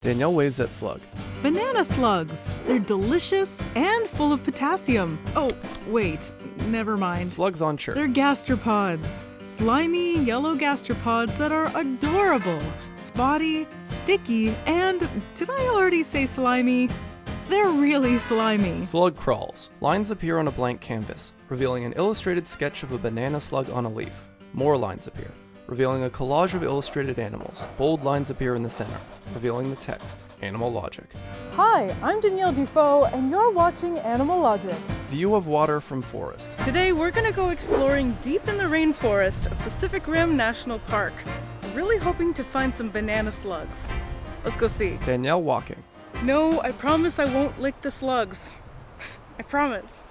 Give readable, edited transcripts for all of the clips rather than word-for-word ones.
Danielle waves at Slug. Banana slugs. They're delicious and full of potassium. Oh, wait, never mind. Slug's on chirp. They're gastropods. Slimy, yellow gastropods that are adorable, spotty, sticky, and did I already say slimy? They're really slimy. Slug crawls. Lines appear on a blank canvas, revealing an illustrated sketch of a banana slug on a leaf. More lines appear, revealing a collage of illustrated animals. Bold lines appear in the center, revealing the text, Animalogic. Hi, I'm Danielle Dufault, and you're watching Animalogic. View of water from forest. Today we're gonna go exploring deep in the rainforest of Pacific Rim National Park. I'm really hoping to find some banana slugs. Let's go see. Danielle walking. No, I promise I won't lick the slugs. I promise.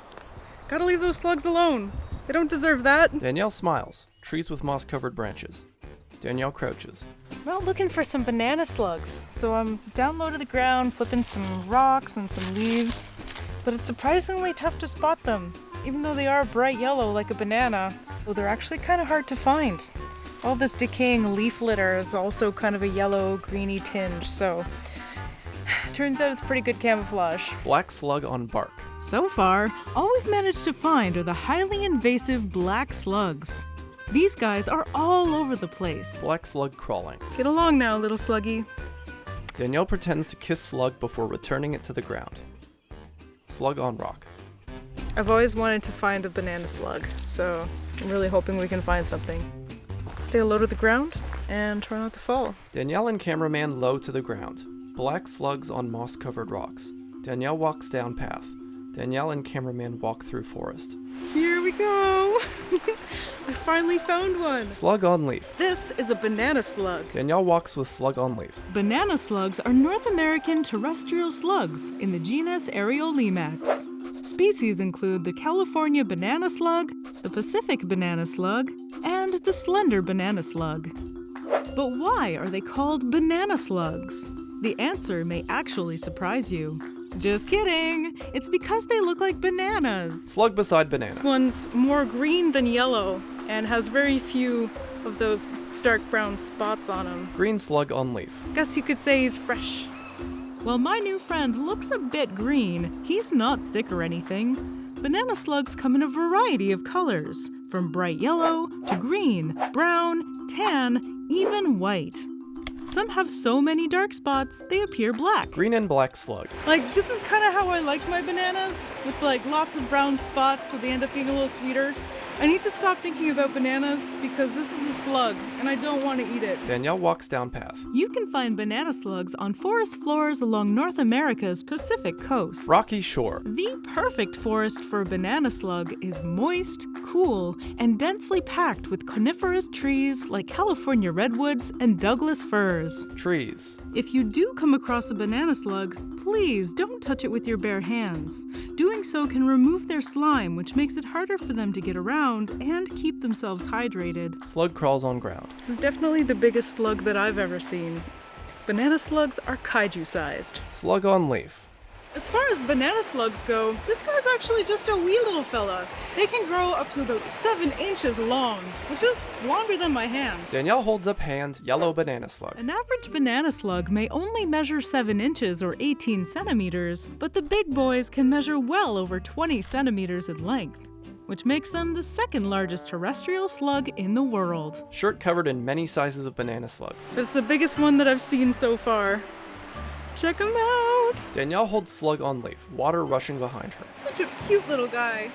Gotta leave those slugs alone. They don't deserve that. Danielle smiles. Trees with moss-covered branches. Danielle crouches. I'm out looking for some banana slugs, so I'm down low to the ground, flipping some rocks and some leaves. But it's surprisingly tough to spot them, even though they are bright yellow like a banana. Though they're actually kind of hard to find. All this decaying leaf litter is also kind of a yellow, greeny tinge, so turns out it's pretty good camouflage. Black slug on bark. So far, all we've managed to find are the highly invasive black slugs. These guys are all over the place. Black slug crawling. Get along now, little sluggy. Danielle pretends to kiss slug before returning it to the ground. Slug on rock. I've always wanted to find a banana slug, so I'm really hoping we can find something. Stay low to the ground and try not to fall. Danielle and cameraman low to the ground. Black slugs on moss-covered rocks. Danielle walks down path. Danielle and cameraman walk through forest. Here we go! I finally found one! Slug on leaf. This is a banana slug. Danielle walks with slug on leaf. Banana slugs are North American terrestrial slugs in the genus Areolimax. Species include the California banana slug, the Pacific banana slug, and the slender banana slug. But why are they called banana slugs? The answer may actually surprise you. Just kidding! It's because they look like bananas. Slug beside banana. This one's more green than yellow and has very few of those dark brown spots on him. Green slug on leaf. Guess you could say he's fresh. While my new friend looks a bit green, he's not sick or anything. Banana slugs come in a variety of colors, from bright yellow to green, brown, tan, even white. Some have so many dark spots, they appear black. Green and black slug. Like, this is kind of how I like my bananas, with like lots of brown spots so they end up being a little sweeter. I need to stop thinking about bananas because this is a slug and I don't want to eat it. Danielle walks down path. You can find banana slugs on forest floors along North America's Pacific coast. Rocky shore. The perfect forest for a banana slug is moist, cool, and densely packed with coniferous trees like California redwoods and Douglas firs. Trees. If you do come across a banana slug, please don't touch it with your bare hands. Doing so can remove their slime, which makes it harder for them to get around and keep themselves hydrated. Slug crawls on ground. This is definitely the biggest slug that I've ever seen. Banana slugs are kaiju-sized. Slug on leaf. As far as banana slugs go, this guy's actually just a wee little fella. They can grow up to about 7 inches long, which is longer than my hand. Danielle holds up hand, yellow banana slug. An average banana slug may only measure 7 inches or 18 centimeters, but the big boys can measure well over 20 centimeters in length, which makes them the second largest terrestrial slug in the world. Shirt covered in many sizes of banana slug. It's the biggest one that I've seen so far. Check him out! Danielle holds slug on leaf, water rushing behind her. Such a cute little guy.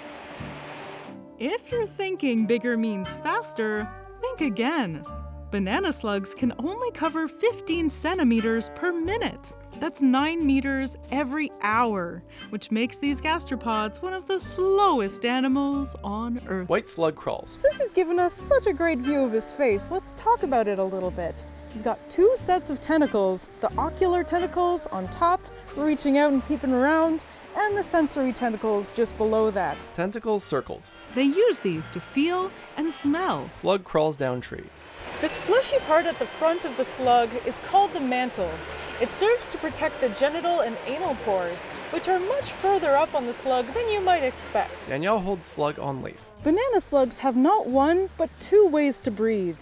If you're thinking bigger means faster, think again. Banana slugs can only cover 15 centimeters per minute. That's 9 meters every hour, which makes these gastropods one of the slowest animals on Earth. White slug crawls. Since he's given us such a great view of his face, let's talk about it a little bit. He's got 2 sets of tentacles, the ocular tentacles on top, reaching out and peeping around, and the sensory tentacles just below that. Tentacles circled. They use these to feel and smell. Slug crawls down tree. This fleshy part at the front of the slug is called the mantle. It serves to protect the genital and anal pores, which are much further up on the slug than you might expect. Danielle holds slug on leaf. Banana slugs have not one, but 2 ways to breathe.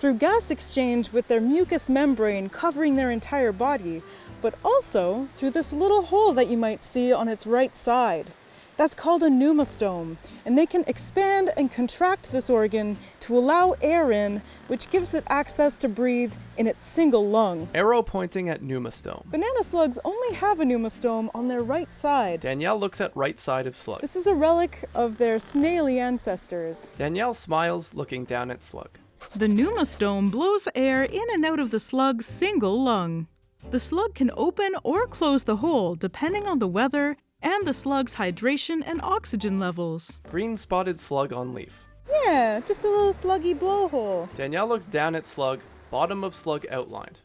Through gas exchange with their mucous membrane covering their entire body, but also through this little hole that you might see on its right side. That's called a pneumostome, and they can expand and contract this organ to allow air in, which gives it access to breathe in its single lung. Arrow pointing at pneumostome. Banana slugs only have a pneumostome on their right side. Danielle looks at right side of Slug. This is a relic of their snaily ancestors. Danielle smiles, looking down at Slug. The pneumostome blows air in and out of the slug's single lung. The slug can open or close the hole depending on the weather and the slug's hydration and oxygen levels. Green spotted slug on leaf. Yeah, just a little sluggy blowhole. Danielle looks down at Slug, bottom of Slug outlined.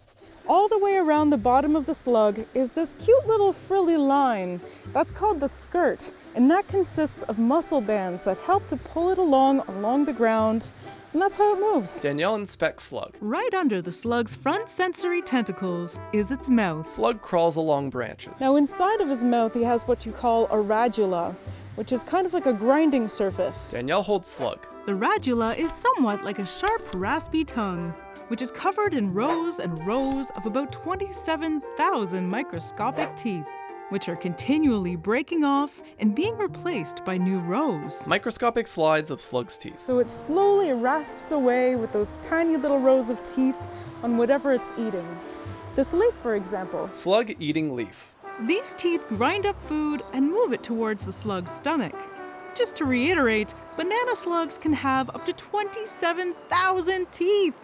All the way around the bottom of the slug is this cute little frilly line. That's called the skirt, and that consists of muscle bands that help to pull it along the ground, and that's how it moves. Danielle inspects Slug. Right under the slug's front sensory tentacles is its mouth. Slug crawls along branches. Now inside of his mouth he has what you call a radula, which is kind of like a grinding surface. Danielle holds Slug. The radula is somewhat like a sharp, raspy tongue, which is covered in rows and rows of about 27,000 microscopic teeth, which are continually breaking off and being replaced by new rows. Microscopic slides of Slug's teeth. So it slowly rasps away with those tiny little rows of teeth on whatever it's eating. This leaf, for example. Slug eating leaf. These teeth grind up food and move it towards the slug's stomach. Just to reiterate, banana slugs can have up to 27,000 teeth.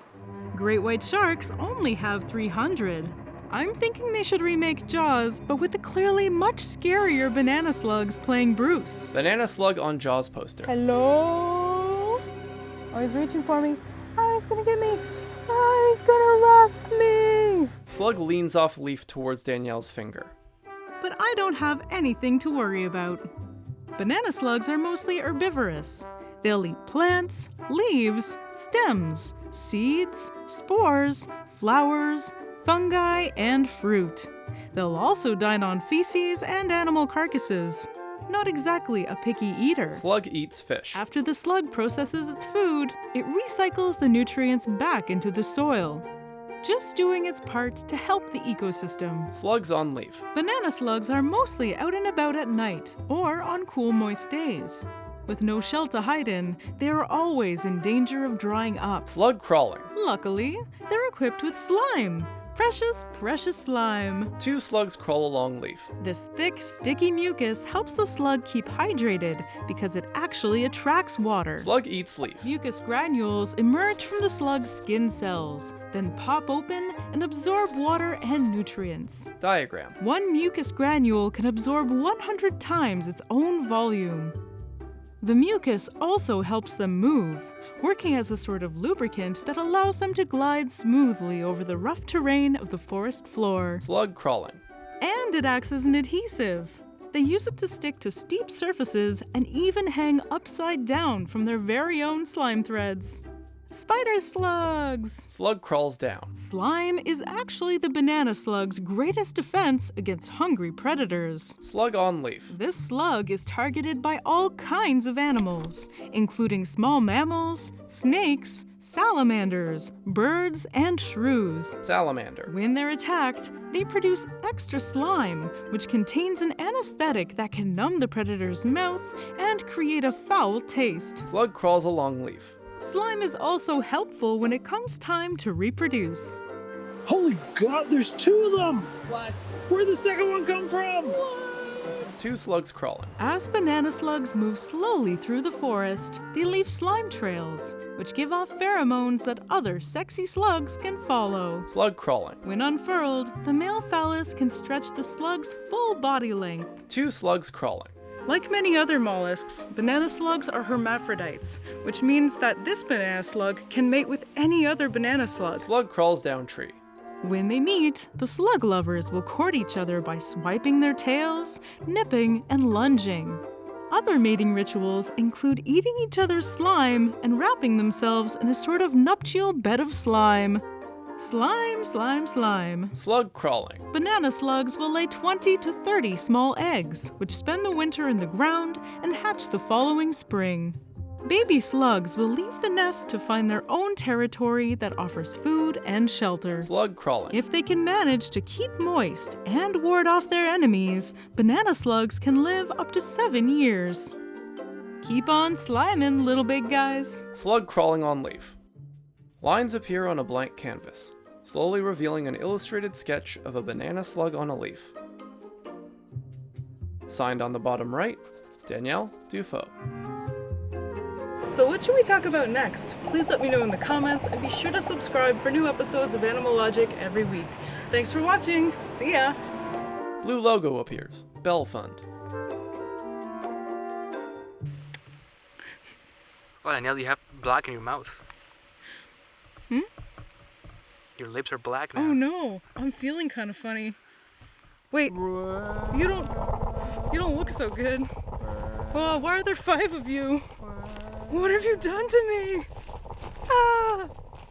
Great white sharks only have 300. I'm thinking they should remake Jaws, but with the clearly much scarier banana slugs playing Bruce. Banana Slug on Jaws poster. Hello? Oh, he's reaching for me. Oh, he's gonna get me. Oh, he's gonna rasp me. Slug leans off leaf towards Danielle's finger. But I don't have anything to worry about. Banana slugs are mostly herbivorous. They'll eat plants, leaves, stems, seeds, spores, flowers, fungi, and fruit. They'll also dine on feces and animal carcasses. Not exactly a picky eater. Slug eats fish. After the slug processes its food, it recycles the nutrients back into the soil, just doing its part to help the ecosystem. Slugs on leaf. Banana slugs are mostly out and about at night or on cool, moist days. With no shell to hide in, they are always in danger of drying up. Slug crawling. Luckily, they're equipped with slime. Precious, precious slime. Two slugs crawl along leaf. This thick, sticky mucus helps the slug keep hydrated because it actually attracts water. Slug eats leaf. Mucus granules emerge from the slug's skin cells, then pop open and absorb water and nutrients. Diagram. One mucus granule can absorb 100 times its own volume. The mucus also helps them move, working as a sort of lubricant that allows them to glide smoothly over the rough terrain of the forest floor. Slug crawling. And it acts as an adhesive. They use it to stick to steep surfaces and even hang upside down from their very own slime threads. Spider slugs! Slug crawls down. Slime is actually the banana slug's greatest defense against hungry predators. Slug on leaf. This slug is targeted by all kinds of animals, including small mammals, snakes, salamanders, birds, and shrews. Salamander. When they're attacked, they produce extra slime, which contains an anesthetic that can numb the predator's mouth and create a foul taste. Slug crawls along leaf. Slime is also helpful when it comes time to reproduce. Holy God, there's two of them! What? Where'd the second one come from? Two slugs crawling. As banana slugs move slowly through the forest, they leave slime trails, which give off pheromones that other sexy slugs can follow. Slug crawling. When unfurled, the male phallus can stretch the slug's full body length. Two slugs crawling. Like many other mollusks, banana slugs are hermaphrodites, which means that this banana slug can mate with any other banana slug. Slug crawls down tree. When they meet, the slug lovers will court each other by swiping their tails, nipping, and lunging. Other mating rituals include eating each other's slime and wrapping themselves in a sort of nuptial bed of slime. Slime, slime, slime. Slug crawling. Banana slugs will lay 20 to 30 small eggs, which spend the winter in the ground and hatch the following spring. Baby slugs will leave the nest to find their own territory that offers food and shelter. Slug crawling. If they can manage to keep moist and ward off their enemies, banana slugs can live up to 7 years. Keep on sliming, little big guys. Slug crawling on leaf. Lines appear on a blank canvas, slowly revealing an illustrated sketch of a banana slug on a leaf. Signed on the bottom right, Danielle, Dufault. So what should we talk about next? Please let me know in the comments, and be sure to subscribe for new episodes of Animalogic every week. Thanks for watching. See ya! Blue logo appears, Bell Fund. Well, Danielle, you have black in your mouth. Your lips are black now. Oh no, I'm feeling kind of funny. Wait, you don't look so good. Oh, why are there 5 of you? What have you done to me? Ah!